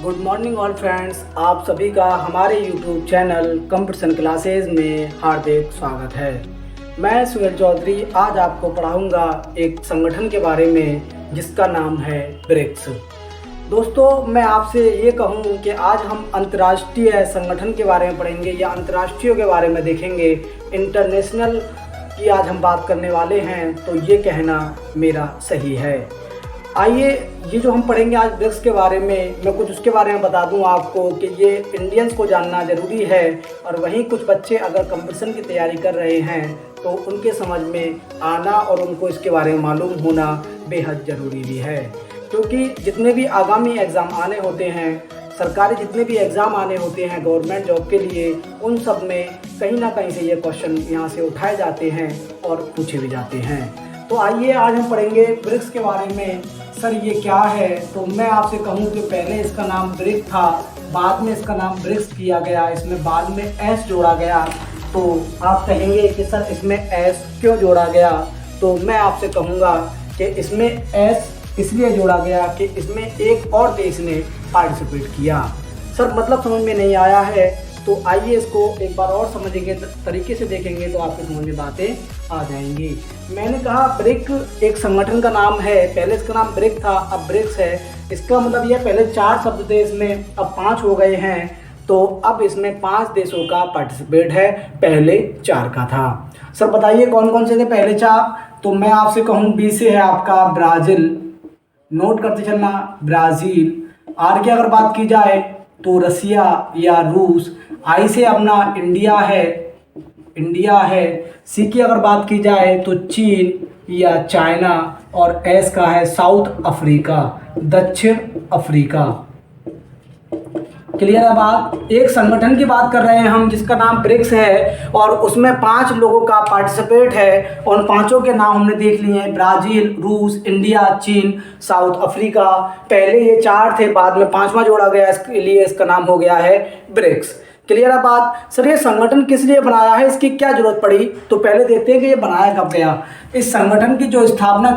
Good morning all friends, आप सभी का हमारे यूट्यूब चैनल कंपटीशन क्लासेज में हार्दिक स्वागत है। मैं सुहेल चौधरी आज आपको पढ़ाऊंगा एक संगठन के बारे में जिसका नाम है ब्रिक्स। दोस्तों, मैं आपसे ये कहूँ कि आज हम अंतर्राष्ट्रीय संगठन के बारे में पढ़ेंगे या अंतर्राष्ट्रीय के बारे में देखेंगे। इंटरनेशनल की आज हम बात करने वाले हैं, तो ये कहना मेरा सही है। आइए, ये जो हम पढ़ेंगे आज ब्रिक्स के बारे में, मैं कुछ उसके बारे में बता दूं आपको कि ये इंडियंस को जानना ज़रूरी है। और वहीं कुछ बच्चे अगर कंपटीशन की तैयारी कर रहे हैं तो उनके समझ में आना और उनको इसके बारे में मालूम होना बेहद ज़रूरी भी है, क्योंकि जितने भी आगामी एग्ज़ाम आने होते हैं, सरकारी जितने भी एग्ज़ाम आने होते हैं गवर्नमेंट जॉब के लिए, उन सब में कहीं ना कहीं से ये क्वेश्चन यहाँ से उठाए जाते हैं और पूछे भी जाते हैं। तो आइए, आज हम पढ़ेंगे ब्रिक्स के बारे में। सर, ये क्या है? तो मैं आपसे कहूँ कि पहले इसका नाम ब्रिक था, बाद में इसका नाम ब्रिक्स किया गया, इसमें बाद में एस जोड़ा गया। तो आप कहेंगे कि सर इसमें एस क्यों जोड़ा गया? तो मैं आपसे कहूँगा कि इसमें एस इसलिए जोड़ा गया कि इसमें एक और देश ने पार्टिसिपेट किया। सर, मतलब समझ में नहीं आया है? तो आइए इसको एक बार और समझेंगे, तरीके से देखेंगे तो आपके समझ में बातें आ जाएंगी। मैंने कहा ब्रिक एक संगठन का नाम है। पहले इसका नाम ब्रिक था, अब ब्रिक्स है। इसका मतलब यह पहले 4 शब्द थे, इसमें अब 5 हो गए हैं। तो अब इसमें 5 देशों का पार्टिसिपेट है, पहले 4 का था। सर बताइए कौन कौन से थे पहले 4? तो मैं आपसे कहूँ बी से है आपका ब्राज़ील, नोट करते चलना, ब्राज़ील। आर की अगर बात की जाए तो रसिया या रूस। आई से अपना इंडिया है। सी की अगर बात की जाए तो चीन या चाइना। और एस का है साउथ अफ्रीका, दक्षिण अफ्रीका। क्लियर है बात? एक संगठन की बात कर रहे हैं हम जिसका नाम ब्रिक्स है और उसमें 5 लोगों का पार्टिसिपेट है। और 5 के नाम हमने देख लिए हैं, ब्राज़ील, रूस, इंडिया, चीन, साउथ अफ्रीका। पहले ये 4 थे, बाद में 5वां जोड़ा गया, इसके लिए इसका नाम हो गया है ब्रिक्स। क्लियर है बात? सर, ये संगठन किस लिए बनाया है, इसकी क्या जरूरत पड़ी? तो पहले देखते हैं कि ये बनाया कब गया। इस संगठन की जो स्थापना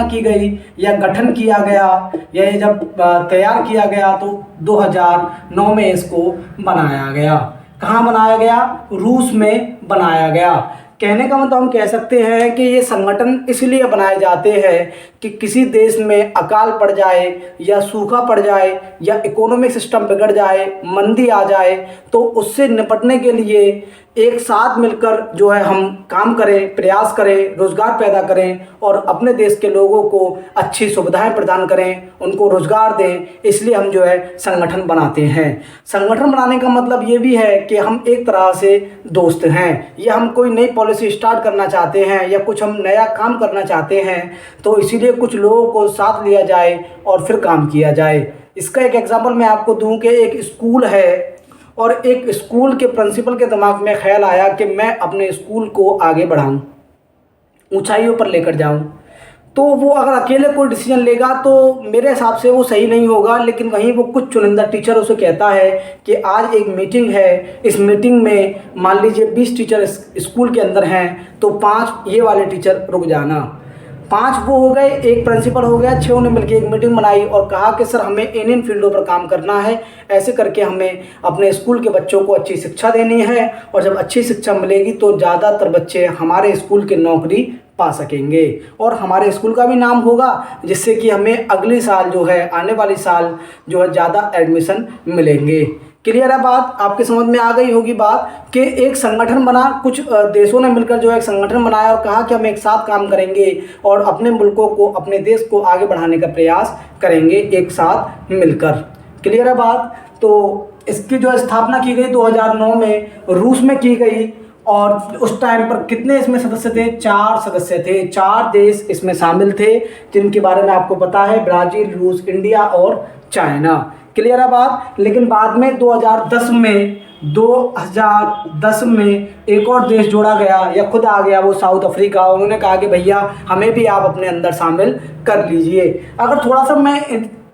की गई या गठन किया गया या ये जब तैयार किया गया तो 2009 में इसको बनाया गया। कहाँ बनाया गया? रूस में बनाया गया। कहने का मतलब हम कह सकते हैं कि ये संगठन इसलिए बनाए जाते हैं कि किसी देश में अकाल पड़ जाए या सूखा पड़ जाए या इकोनॉमिक सिस्टम बिगड़ जाए, मंदी आ जाए, तो उससे निपटने के लिए एक साथ मिलकर जो है हम काम करें, प्रयास करें, रोज़गार पैदा करें और अपने देश के लोगों को अच्छी सुविधाएं प्रदान करें, उनको रोज़गार दें। इसलिए हम जो है संगठन बनाते हैं। संगठन बनाने का मतलब ये भी है कि हम एक तरह से दोस्त हैं, या हम कोई नई पॉलिसी स्टार्ट करना चाहते हैं या कुछ हम नया काम करना चाहते हैं, तो इसीलिए कुछ लोगों को साथ लिया जाए और फिर काम किया जाए। इसका एक एग्जाम्पल मैं आपको दूं कि एक स्कूल है और एक स्कूल के प्रिंसिपल के दिमाग में ख्याल आया कि मैं अपने स्कूल को आगे बढ़ाऊं, ऊंचाइयों पर लेकर जाऊं। तो वो अगर अकेले कोई डिसीजन लेगा तो मेरे हिसाब से वो सही नहीं होगा, लेकिन वहीं वो कुछ चुनिंदा टीचर उसे कहता है कि आज एक मीटिंग है, इस मीटिंग में मान लीजिए 20 टीचर स्कूल के अंदर हैं, तो 5 ये वाले टीचर रुक जाना। 5 वो हो गए, एक प्रिंसिपल हो गया, 6 ने मिलकर एक मीटिंग बनाई और कहा कि सर हमें इन फील्डों पर काम करना है। ऐसे करके हमें अपने स्कूल के बच्चों को अच्छी शिक्षा देनी है, और जब अच्छी शिक्षा मिलेगी तो ज़्यादातर बच्चे हमारे स्कूल की नौकरी पा सकेंगे और हमारे स्कूल का भी नाम होगा, जिससे कि हमें अगली साल जो है, आने वाली साल जो है, ज़्यादा एडमिशन मिलेंगे। क्लियर है बात? आपके समझ में आ गई होगी बात कि एक संगठन बना, कुछ देशों ने मिलकर जो है एक संगठन बनाया और कहा कि हम एक साथ काम करेंगे और अपने मुल्कों को, अपने देश को आगे बढ़ाने का प्रयास करेंगे एक साथ मिलकर। क्लियर है बात? तो इसकी जो स्थापना की गई 2009 में रूस में की गई। और उस टाइम पर कितने इसमें सदस्य थे? 4 सदस्य थे, 4 देश इसमें शामिल थे, जिनके बारे में आपको पता है, ब्राज़ील, रूस, इंडिया और चाइना। क्लियर है बात? लेकिन बाद में 2010 में एक और देश जोड़ा गया या खुद आ गया, वो साउथ अफ्रीका। उन्होंने कहा कि भैया हमें भी आप अपने अंदर शामिल कर लीजिए। अगर थोड़ा सा मैं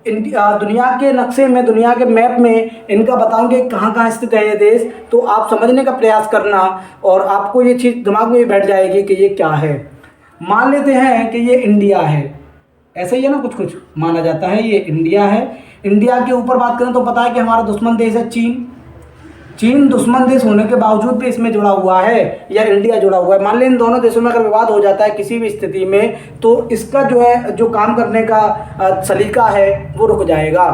दुनिया के नक्शे में, दुनिया के मैप में इनका बताऊं कि कहाँ कहाँ स्थित है ये देश, तो आप समझने का प्रयास करना और आपको ये चीज़ दिमाग में भी बैठ जाएगी कि ये क्या है। मान लेते हैं कि ये इंडिया है, ऐसा ही है ना, कुछ कुछ माना जाता है। ये इंडिया है। इंडिया के ऊपर बात करें तो पता है कि हमारा दुश्मन देश है चीन। चीन दुश्मन देश होने के बावजूद भी इसमें जुड़ा हुआ है, या इंडिया जुड़ा हुआ है। मान लें इन दोनों देशों में अगर विवाद हो जाता है किसी भी स्थिति में, तो इसका जो है जो काम करने का सलीका है वो रुक जाएगा।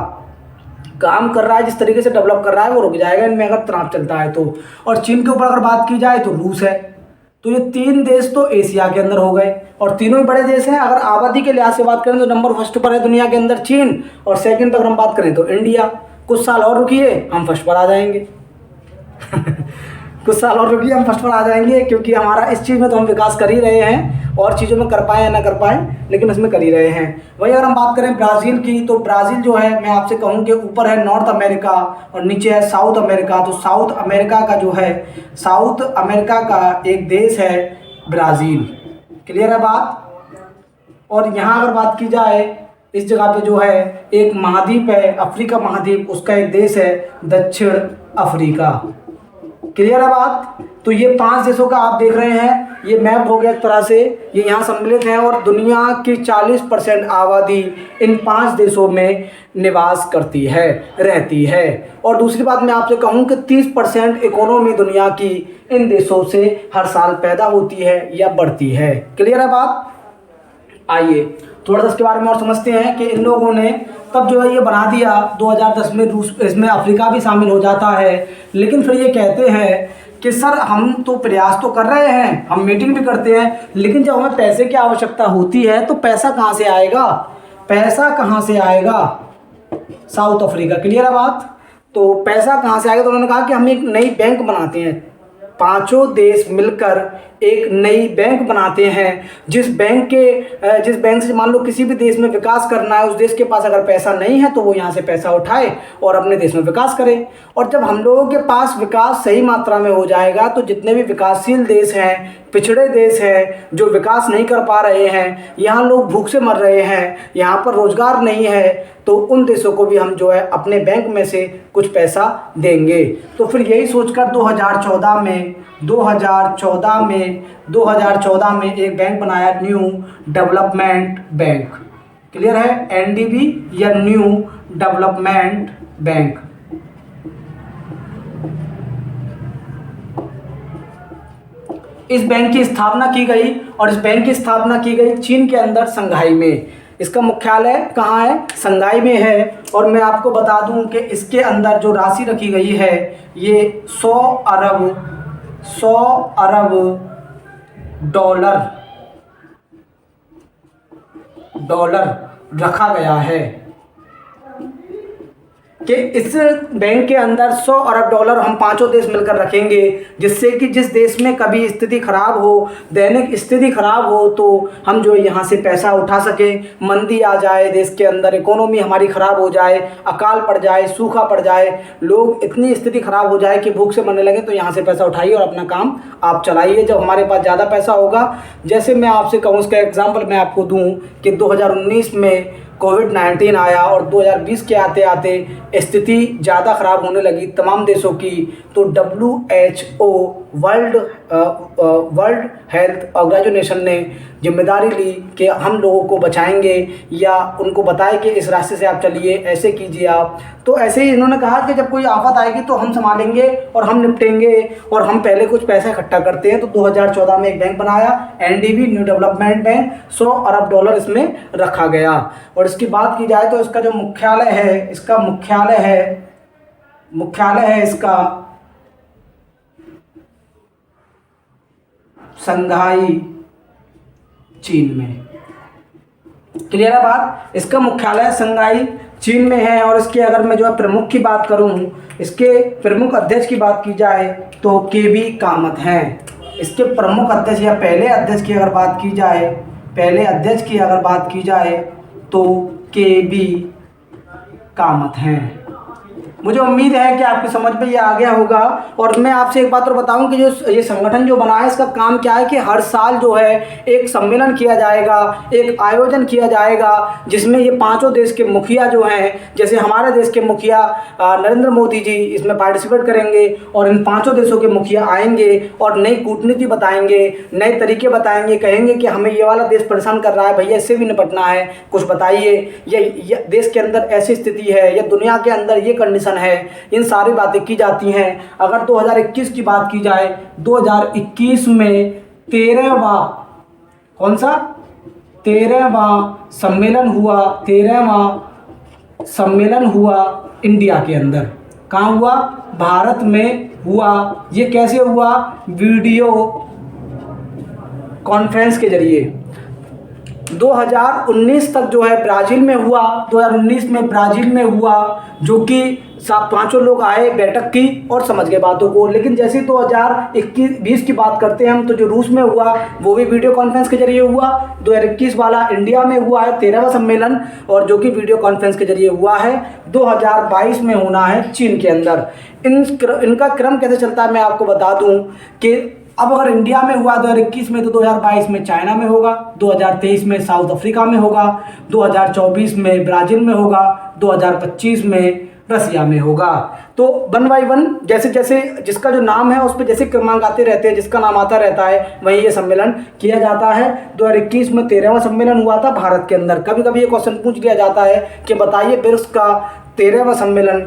काम कर रहा है जिस तरीके से डेवलप कर रहा है वो रुक जाएगा इनमें अगर तनाव चलता है तो। और चीन के ऊपर अगर बात की जाए तो रूस है। तो ये तीन देश तो एशिया के अंदर हो गए, और तीनों ही बड़े देश हैं। अगर आबादी के लिहाज से बात करें तो नंबर फर्स्ट पर है दुनिया के अंदर चीन, और सेकंड पर अगर हम बात करें तो इंडिया। कुछ साल और रुकिए हम फर्स्ट पर आ जाएंगे। कुछ साल और रुकिए हम फर्स्ट पर आ जाएंगे, क्योंकि हमारा इस चीज़ में तो हम विकास कर ही रहे हैं, और चीज़ों में कर पाए या ना कर पाए लेकिन इसमें कर ही रहे हैं। वही अगर हम बात करें ब्राज़ील की, तो ब्राज़ील जो है मैं आपसे कहूँ कि ऊपर है नॉर्थ अमेरिका और नीचे है साउथ अमेरिका। तो साउथ अमेरिका का जो है, साउथ अमेरिका का एक देश है ब्राज़ील। क्लियर है बात। और यहाँ अगर बात की जाए इस जगह पे जो है एक महाद्वीप है, अफ्रीका महाद्वीप, उसका एक देश है दक्षिण अफ्रीका। क्लियर है बात। तो ये 5 देशों का आप देख रहे हैं, ये मैप हो गया एक तरह से, ये यहाँ सम्मिलित हैं, और दुनिया की 40% आबादी इन 5 देशों में निवास करती है, रहती है। और दूसरी बात मैं आपसे कहूँ कि 30% इकोनॉमी दुनिया की इन देशों से हर साल पैदा होती है या बढ़ती है। क्लियर है बात। आइए थोड़ा सा इसके बारे में और समझते हैं कि इन लोगों ने तब जो है ये बना दिया 2010 में, रूस इसमें अफ्रीका भी शामिल हो जाता है। लेकिन फिर ये कहते हैं कि सर हम तो प्रयास तो कर रहे हैं, हम मीटिंग भी करते हैं, लेकिन जब हमें पैसे की आवश्यकता होती है तो पैसा कहाँ से आएगा, पैसा कहाँ से आएगा। South Africa. क्लियर है बात। तो पैसा कहाँ से आएगा, तो उन्होंने कहा कि हम एक नई बैंक बनाते हैं, 5 देश मिलकर एक नई बैंक बनाते हैं, जिस बैंक से मान लो किसी भी देश में विकास करना है, उस देश के पास अगर पैसा नहीं है तो वो यहाँ से पैसा उठाए और अपने देश में विकास करे। और जब हम लोगों के पास विकास सही मात्रा में हो जाएगा तो जितने भी विकासशील देश हैं, पिछड़े देश हैं, जो विकास नहीं कर पा रहे हैं, यहाँ लोग भूख से मर रहे हैं, यहाँ पर रोजगार नहीं है, तो उन देशों को भी हम जो है अपने बैंक में से कुछ पैसा देंगे। तो फिर यही सोचकर 2014 में एक बैंक बनाया, न्यू डेवलपमेंट बैंक। क्लियर है, एनडीबी या न्यू डेवलपमेंट बैंक। इस बैंक की स्थापना की गई, और इस बैंक की स्थापना की गई चीन के अंदर संघाई में। इसका मुख्यालय कहाँ है, संघाई में है। और मैं आपको बता दूं कि इसके अंदर जो राशि रखी गई है ये 100 अरब डॉलर रखा गया है, कि इस बैंक के अंदर 100 अरब डॉलर हम 5 देश मिलकर रखेंगे, जिससे कि जिस देश में कभी स्थिति खराब हो, दैनिक स्थिति खराब हो, तो हम जो यहाँ से पैसा उठा सकें। मंदी आ जाए देश के अंदर, इकोनॉमी हमारी ख़राब हो जाए, अकाल पड़ जाए, सूखा पड़ जाए, लोग इतनी स्थिति ख़राब हो जाए कि भूख से मरने लगे, तो यहाँ से पैसा उठाइए और अपना काम आप चलाइए। जब हमारे पास ज़्यादा पैसा होगा, जैसे मैं आपसे कहूँ, इसका एग्जाम्पल मैं आपको दूँ कि 2019 में कोविड-19 आया और 2020 के आते आते स्थिति ज़्यादा ख़राब होने लगी तमाम देशों की, तो WHO वर्ल्ड हेल्थ ऑर्गेनाइजेशन ने जिम्मेदारी ली कि हम लोगों को बचाएंगे, या उनको बताए कि इस रास्ते से आप चलिए, ऐसे कीजिए आप। तो ऐसे ही इन्होंने कहा कि जब कोई आफत आएगी तो हम संभालेंगे और हम निपटेंगे, और हम पहले कुछ पैसा इकट्ठा करते हैं। तो 2014 में एक बैंक बनाया, एनडीबी न्यू डेवलपमेंट बैंक, 100 अरब डॉलर इसमें रखा गया। और इसकी बात की जाए तो इसका जो मुख्यालय है, इसका मुख्यालय है इसका संघाई, चीन में। क्लियर है बात। इसका मुख्यालय संघाई चीन में है। और इसके अगर मैं जो है प्रमुख की बात करूं, इसके प्रमुख अध्यक्ष की बात की जाए तो केबी कामत हैं। इसके प्रमुख अध्यक्ष या पहले अध्यक्ष की अगर बात की जाए तो केबी कामत हैं। मुझे उम्मीद है कि आपकी समझ में ये आ गया होगा। और मैं आपसे एक बात और बताऊं कि जो ये संगठन जो बना है इसका काम क्या है कि हर साल जो है एक सम्मेलन किया जाएगा, एक आयोजन किया जाएगा, जिसमें ये पांचों देश के मुखिया जो हैं, जैसे हमारे देश के मुखिया नरेंद्र मोदी जी इसमें पार्टिसिपेट करेंगे और इन पांचों देशों के मुखिया आएंगे और नई कूटनीति बताएंगे, नए तरीके बताएंगे, कहेंगे कि हमें ये वाला देश परेशान कर रहा है भैया, इससे भी निपटना है, कुछ बताइए, ये देश के अंदर ऐसी स्थिति है या दुनिया के अंदर ये कंडीशन है। इन सारी बातें की जाती हैं। अगर 2021 की बात की जाए, 2021 में 13वां कौन सा 13वां सम्मेलन हुआ इंडिया के अंदर। कहाँ हुआ? भारत में हुआ। ये कैसे हुआ? वीडियो कॉन्फ्रेंस के जरिए। 2019 तक जो है ब्राज़ील में हुआ, 2019 में ब्राज़ील में हुआ, जो कि पांचों लोग आए, बैठक की और समझ गए बातों को। लेकिन जैसे 2021-20 की बात करते हैं हम, तो जो रूस में हुआ वो भी वीडियो कॉन्फ्रेंस के जरिए हुआ। 2021 वाला इंडिया में हुआ है 13वां सम्मेलन, और जो कि वीडियो कॉन्फ्रेंस के जरिए हुआ है। 2022 में होना है चीन के अंदर। इनका क्रम कैसे चलता है मैं आपको बता दूं कि अब अगर इंडिया में हुआ 2021 में, तो 2022 में चाइना में होगा, 2023 में साउथ अफ्रीका में होगा, 2024 में ब्राज़ील में होगा, 2025 में रसिया में होगा। तो 1 बाय 1 जैसे जैसे जिसका जो नाम है उस पर जैसे क्रमांक आते रहते हैं, जिसका नाम आता रहता है वहीं ये सम्मेलन किया जाता है। 2021 में 13वां सम्मेलन हुआ था भारत के अंदर। कभी कभी ये क्वेश्चन पूछ लिया जाता है कि बताइए ब्रिक्स का 13वां सम्मेलन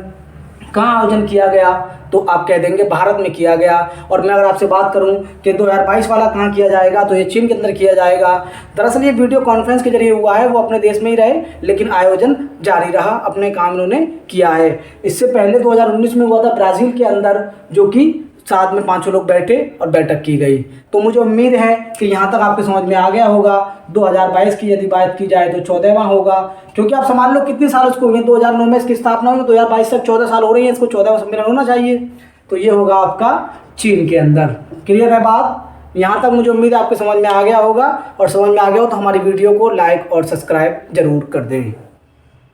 कहाँ आयोजन किया गया, तो आप कह देंगे भारत में किया गया। और मैं अगर आपसे बात करूं कि 2022 वाला कहाँ किया जाएगा, तो ये चीन के अंदर किया जाएगा। दरअसल ये वीडियो कॉन्फ्रेंस के जरिए हुआ है, वो अपने देश में ही रहे लेकिन आयोजन जारी रहा, अपने काम इन्होंने किया है। इससे पहले 2019 में हुआ था ब्राज़ील के अंदर, जो कि साथ में पांचों लोग बैठे और बैठक की गई। तो मुझे उम्मीद है कि यहाँ तक आपके समझ में आ गया होगा। 2022 की यदि बात की जाए तो 14वां होगा, क्योंकि आप समझ लो कितने साल उसको हुए। 2009 में इसकी स्थापना हुई, 2022 तक 14 साल हो रही है, इसको 14वां सम्मेलन होना चाहिए। तो ये होगा आपका चीन के अंदर। क्लियर है बात? यहाँ तक मुझे उम्मीद है आपके समझ में आ गया होगा, और समझ में आ गया हो तो हमारी वीडियो को लाइक और सब्सक्राइब जरूर कर दें।